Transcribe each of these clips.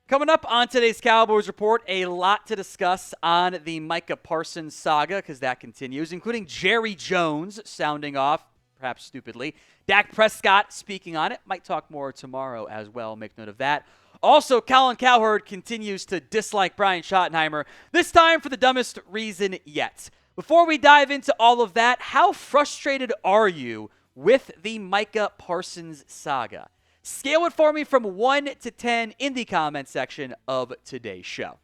Coming up on today's Cowboys Report, a lot to discuss on the Micah Parsons saga because that continues, including Jerry Jones sounding off, perhaps stupidly. Dak Prescott speaking on it. Might talk more tomorrow as well. Make note of that. Also, Colin Cowherd continues to dislike Brian Schottenheimer, this time for the dumbest reason yet. Before we dive into all of that, how frustrated are you with the Micah Parsons saga? Scale it for me from 1 to 10 in the comment section of today's show.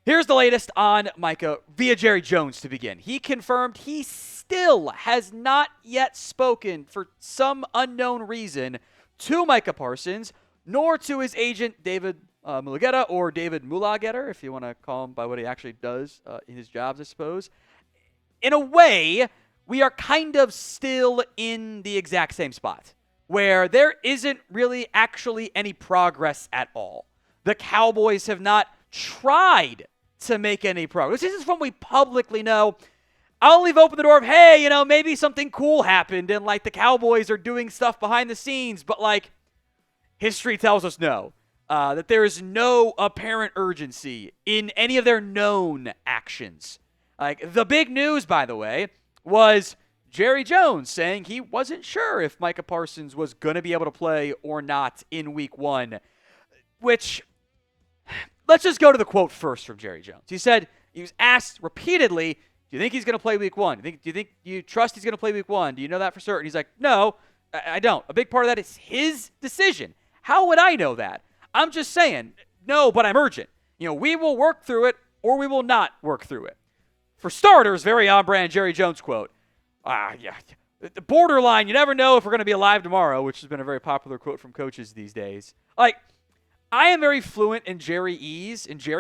Here's the latest on Micah via Jerry Jones to begin. He confirmed he still has not yet spoken for some unknown reason to Micah Parsons, nor to his agent David Mulugheta, or David Mulugheta, if you want to call him by what he actually does in his jobs, I suppose. In a way, we are kind of still in the exact same spot, where there isn't really actually any progress at all. The Cowboys have not tried to make any progress. This is from we publicly know. I'll leave open the door of, hey, maybe something cool happened and, the Cowboys are doing stuff behind the scenes, but, history tells us no. That there is no apparent urgency in any of their known actions. The big news, by the way, was Jerry Jones saying he wasn't sure if Micah Parsons was going to be able to play or not in Week 1, which, let's just go to the quote first from Jerry Jones. He was asked repeatedly, do you think he's going to play Week 1? Do you trust he's going to play Week 1? Do you know that for certain? He's like, no, I don't. A big part of that is his decision. How would I know that? I'm just saying, no, but I'm urgent. We will work through it or we will not work through it. For starters, very on-brand Jerry Jones quote. The borderline, you never know if we're going to be alive tomorrow, which has been a very popular quote from coaches these days. I am very fluent in Jerry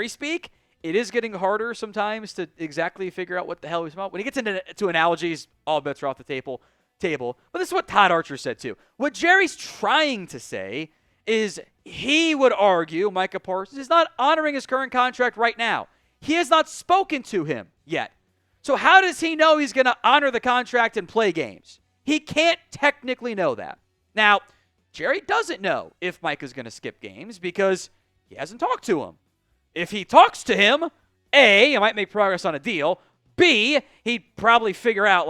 speak. It is getting harder sometimes to exactly figure out what the hell he's about. When he gets into analogies, all bets are off the table. But this is what Todd Archer said too. What Jerry's trying to say is he would argue Micah Parsons is not honoring his current contract right now. He has not spoken to him yet. So how does he know he's going to honor the contract and play games? He can't technically know that. Now, Jerry doesn't know if Micah's going to skip games because he hasn't talked to him. If he talks to him, A, he might make progress on a deal. B, he'd probably figure out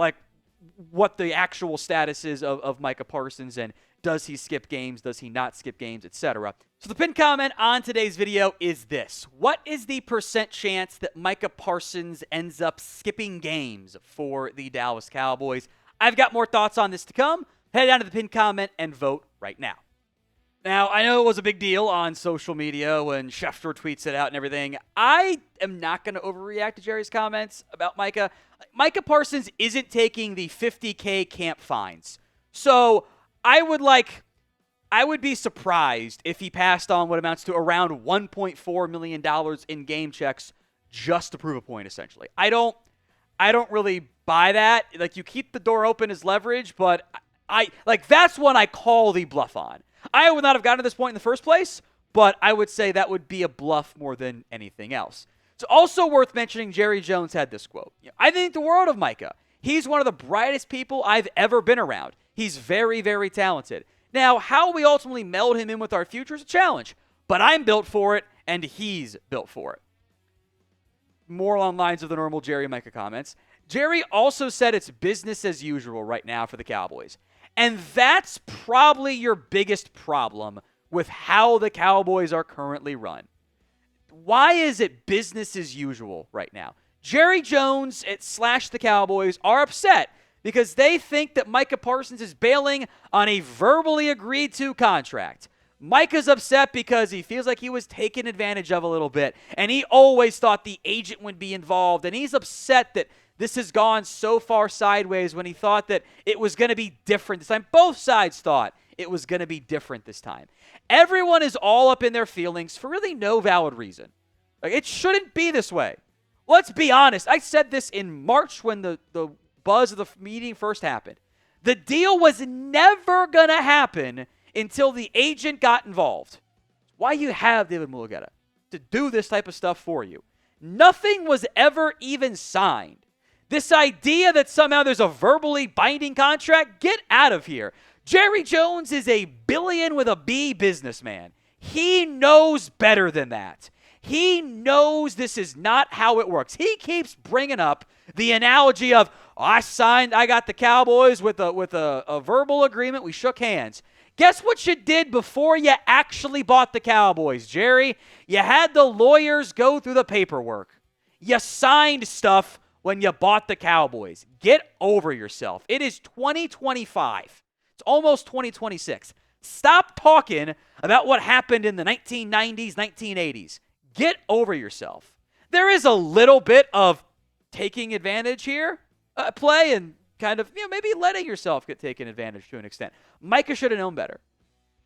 what the actual status is of Micah Parsons and does he skip games, does he not skip games, etc. So the pinned comment on today's video is this. What is the % chance that Micah Parsons ends up skipping games for the Dallas Cowboys? I've got more thoughts on this to come. Head down to the pinned comment and vote right now. Now, I know it was a big deal on social media when Schefter tweets it out and everything. I am not going to overreact to Jerry's comments about Micah. Micah Parsons isn't taking the $50K camp fines. So I would be surprised if he passed on what amounts to around $1.4 million in game checks just to prove a point, essentially. I don't really buy that. You keep the door open as leverage, but that's one I call the bluff on. I would not have gotten to this point in the first place, but I would say that would be a bluff more than anything else. It's also worth mentioning Jerry Jones had this quote. I think the world of Micah. He's one of the brightest people I've ever been around. He's very, very talented. Now, how we ultimately meld him in with our future is a challenge, but I'm built for it, and he's built for it. More along the lines of the normal Jerry Micah comments. Jerry also said it's business as usual right now for the Cowboys. And that's probably your biggest problem with how the Cowboys are currently run. Why is it business as usual right now? Jerry Jones / the Cowboys are upset because they think that Micah Parsons is bailing on a verbally agreed to contract. Micah's upset because he feels like he was taken advantage of a little bit, and he always thought the agent would be involved, and he's upset that this has gone so far sideways when he thought that it was going to be different this time. Both sides thought it was going to be different this time. Everyone is all up in their feelings for really no valid reason. It shouldn't be this way. Let's be honest. I said this in March when the buzz of the meeting first happened. The deal was never going to happen until the agent got involved. Why you have David Mulugheta to do this type of stuff for you. Nothing was ever even signed. This idea that somehow there's a verbally binding contract, get out of here. Jerry Jones is a billion with a B businessman. He knows better than that. He knows this is not how it works. He keeps bringing up the analogy of, I got the Cowboys with a verbal agreement. We shook hands. Guess what you did before you actually bought the Cowboys, Jerry? You had the lawyers go through the paperwork. You signed stuff when you bought the Cowboys. Get over yourself. It is 2025. It's almost 2026. Stop talking about what happened in the 1990s, 1980s. Get over yourself. There is a little bit of taking advantage here, play, and kind of maybe letting yourself get taken advantage to an extent. Micah should have known better.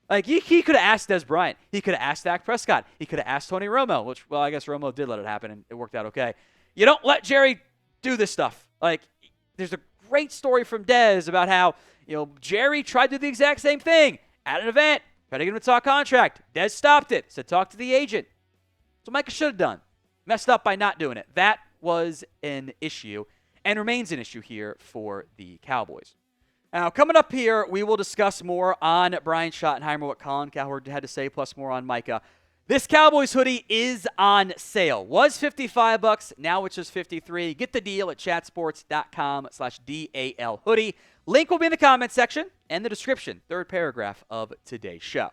Like, he could have asked Des Bryant. He could have asked Dak Prescott. He could have asked Tony Romo, which, well, I guess Romo did let it happen, and it worked out okay. You don't let Jerry do this stuff. Like, there's a great story from Des about how, Jerry tried to do the exact same thing at an event, tried to get him to talk contract. Des stopped it, said talk to the agent. So Micah should have done. Messed up by not doing it. That was an issue and remains an issue here for the Cowboys. Now, coming up here, we will discuss more on Brian Schottenheimer, what Colin Cowherd had to say, plus more on Micah. This Cowboys hoodie is on sale. Was $55, now it's just $53. Get the deal at chatsports.com/DAL hoodie. Link will be in the comment section and the description, third paragraph of today's show.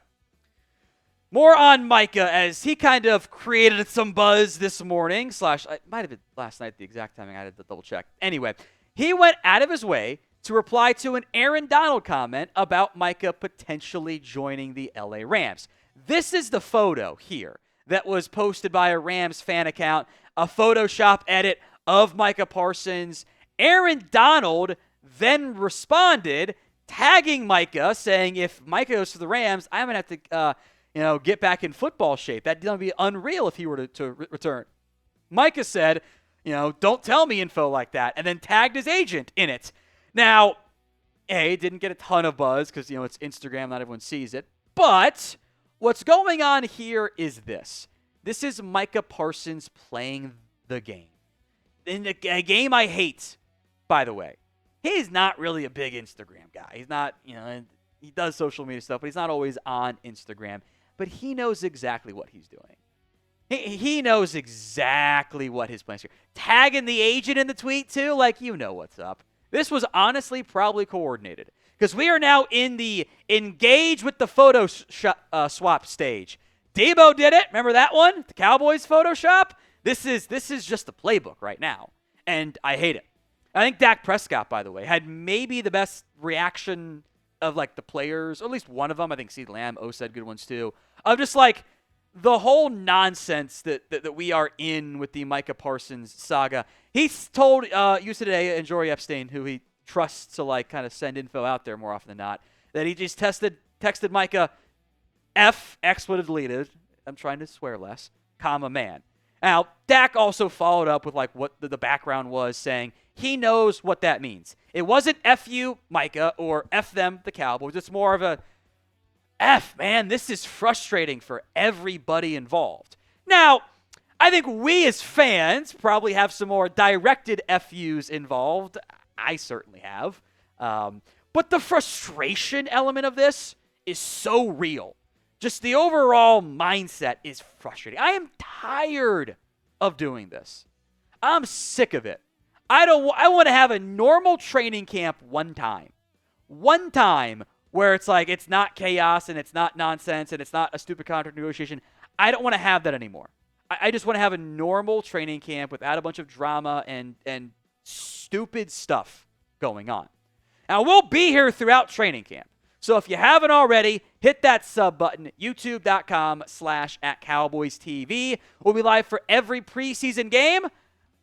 More on Micah as he kind of created some buzz this morning, / it might have been last night, the exact timing. I had to double check. Anyway, he went out of his way to reply to an Aaron Donald comment about Micah potentially joining the LA Rams. This is the photo here that was posted by a Rams fan account, a Photoshop edit of Micah Parsons. Aaron Donald then responded, tagging Micah, saying, if Micah goes to the Rams, I'm going to have to get back in football shape. That'd be unreal if he were to return. Micah said, don't tell me info like that, and then tagged his agent in it. Now, it didn't get a ton of buzz because, it's Instagram, not everyone sees it. But what's going on here is this. This is Micah Parsons playing the game. In a game I hate, by the way. He's not really a big Instagram guy. He's not, he does social media stuff, but he's not always on Instagram. But he knows exactly what he's doing. He knows exactly what his plans are. Tagging the agent in the tweet, too, what's up. This was honestly probably coordinated because we are now in the engage with the photo swap stage. Debo did it. Remember that one? The Cowboys Photoshop? This is just the playbook right now, and I hate it. I think Dak Prescott, by the way, had maybe the best reaction of the players, or at least one of them. I think CeeDee Lamb, said good ones too. Of just the whole nonsense that we are in with the Micah Parsons saga. He's told USA Today and Jory Epstein, who he trusts to kind of send info out there more often than not, that he just texted Micah, X would have deleted. I'm trying to swear less, comma man. Now, Dak also followed up with what the background was, saying he knows what that means. It wasn't F you, Micah, or F them, the Cowboys. It's more of a F, man, this is frustrating for everybody involved. Now, I think we as fans probably have some more directed FUs involved. I certainly have. But the frustration element of this is so real. Just the overall mindset is frustrating. I am tired of doing this. I'm sick of it. I want to have a normal training camp one time. One time where it's it's not chaos and it's not nonsense and it's not a stupid contract negotiation. I don't want to have that anymore. I just want to have a normal training camp without a bunch of drama and stupid stuff going on. Now, we'll be here throughout training camp. So if you haven't already, hit that sub button, youtube.com/@CowboysTV. We'll be live for every preseason game.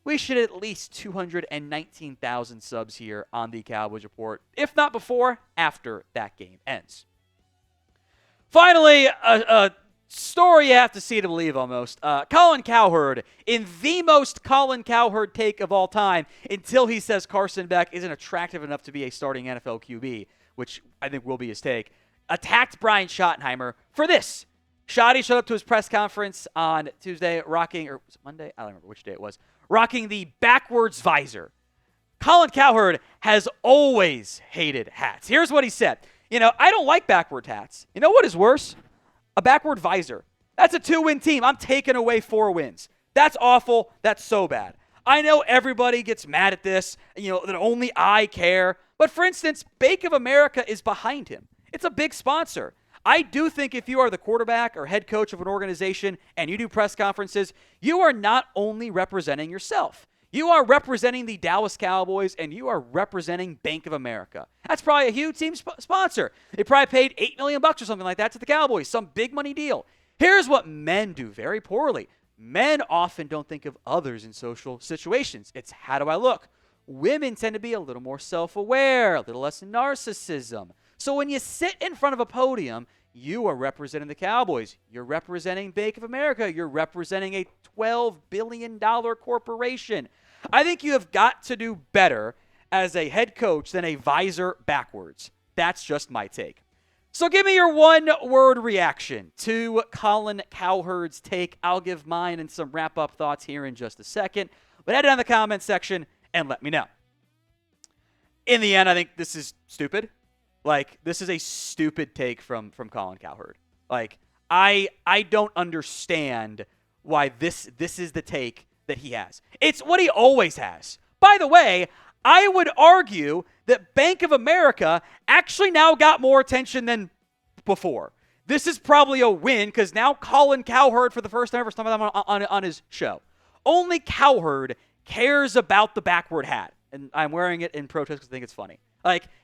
We should at least 219,000 subs here on the Cowboys Report, if not before, after that game ends. Finally, a story you have to see to believe almost. Colin Cowherd, in the most Colin Cowherd take of all time, until he says Carson Beck isn't attractive enough to be a starting NFL QB, which I think will be his take, attacked Brian Schottenheimer for this. Schotty showed up to his press conference on Tuesday rocking, or was it Monday? I don't remember which day it was. Rocking the backwards visor. Colin Cowherd has always hated hats. Here's what he said. I don't like backward hats. You know what is worse? A backward visor. That's a 2-win team. I'm taking away 4 wins. That's awful. That's so bad. I know everybody gets mad at this, that only I care. But for instance, Bank of America is behind him. It's a big sponsor. I do think if you are the quarterback or head coach of an organization and you do press conferences, you are not only representing yourself. You are representing the Dallas Cowboys, and you are representing Bank of America. That's probably a huge team sponsor. They probably paid $8 million or something like that to the Cowboys, some big money deal. Here's what men do very poorly. Men often don't think of others in social situations. It's how do I look? Women tend to be a little more self-aware, a little less narcissism. So when you sit in front of a podium, you are representing the Cowboys. You're representing Bank of America. You're representing a $12 billion corporation. I think you have got to do better as a head coach than a visor backwards. That's just my take. So give me your one-word reaction to Colin Cowherd's take. I'll give mine and some wrap-up thoughts here in just a second. But head down in the comments section and let me know. In the end, I think this is stupid. This is a stupid take from Colin Cowherd. I don't understand why this is the take that he has. It's what he always has. By the way, I would argue that Bank of America actually now got more attention than before. This is probably a win because now Colin Cowherd, for the first time ever, on his show. Only Cowherd cares about the backward hat. And I'm wearing it in protest because I think it's funny.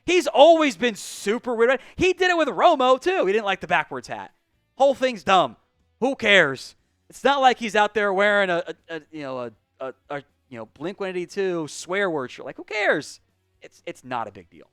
He's always been super weird. He did it with Romo, too. He didn't like the backwards hat. Whole thing's dumb. Who cares? It's not like he's out there wearing a Blink-182 swear word shirt. Who cares? It's not a big deal.